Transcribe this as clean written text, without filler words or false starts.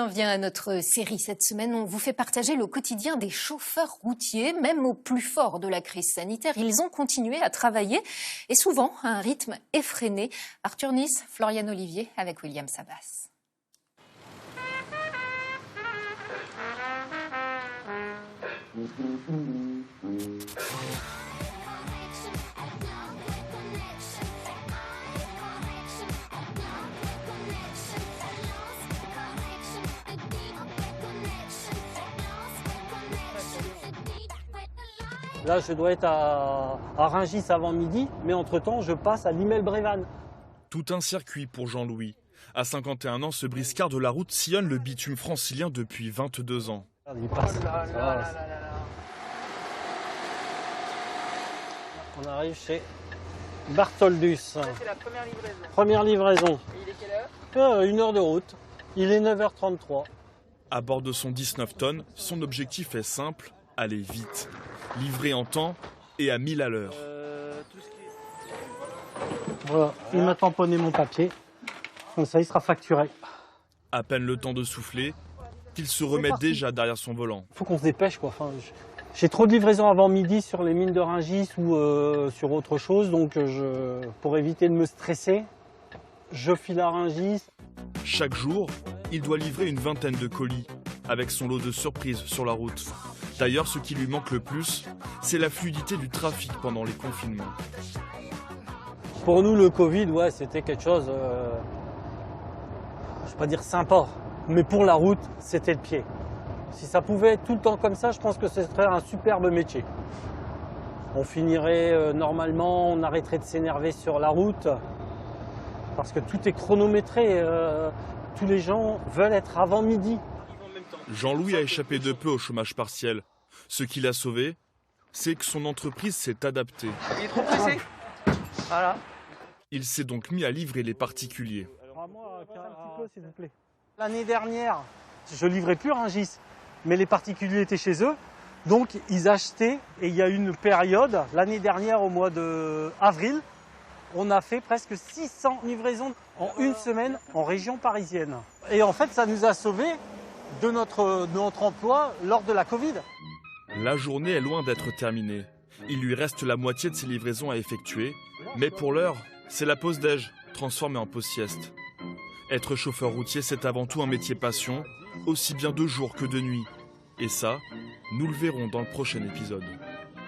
On vient à notre série cette semaine, on vous fait partager le quotidien des chauffeurs routiers. Même au plus fort de la crise sanitaire, ils ont continué à travailler et souvent à un rythme effréné. Arthur Nice, Florian Olivier avec William Sabas. Là, je dois être à Rungis avant midi, mais entre-temps, je passe à Limel-Brévannes. Tout un circuit pour Jean-Louis. À 51 ans, ce briscard de la route sillonne le bitume francilien depuis 22 ans. Il passe. On arrive chez Bartholdus. Ça, c'est la première livraison. Première livraison. Et il est quelle heure 1 heure de route. Il est 9h33. À bord de son 19 tonnes, son objectif est simple, aller vite. Livrer en temps et à 1000 à l'heure. Voilà, il m'a tamponné mon papier. Comme ça, il sera facturé. À peine le temps de souffler, qu'il se remet déjà derrière son volant. Il faut qu'on se dépêche, quoi. Enfin, j'ai trop de livraisons avant midi sur les mines de Rungis ou sur autre chose. Donc, pour éviter de me stresser, je file à Rungis. Chaque jour, il doit livrer une vingtaine de colis, avec son lot de surprises sur la route. D'ailleurs, ce qui lui manque le plus, c'est la fluidité du trafic pendant les confinements. Pour nous, le Covid, ouais, c'était quelque chose, je ne vais pas dire sympa, mais pour la route, c'était le pied. Si ça pouvait être tout le temps comme ça, je pense que ce serait un superbe métier. On finirait normalement, on arrêterait de s'énerver sur la route, parce que tout est chronométré. Tous les gens veulent être avant midi. Jean-Louis a échappé de peu au chômage partiel. Ce qui l'a sauvé, c'est que son entreprise s'est adaptée. Il est trop pressé. Voilà. Il s'est donc mis à livrer les particuliers. L'année dernière, je livrais plus Rungis, mais les particuliers étaient chez eux. Donc ils achetaient, et il y a une période, l'année dernière au mois d'avril, on a fait presque 600 livraisons en une semaine en région parisienne. Et en fait, ça nous a sauvés de notre emploi lors de la Covid. La journée est loin d'être terminée. Il lui reste la moitié de ses livraisons à effectuer, mais pour l'heure, c'est la pause déj, transformée en pause sieste. Être chauffeur routier, c'est avant tout un métier passion, aussi bien de jour que de nuit. Et ça, nous le verrons dans le prochain épisode.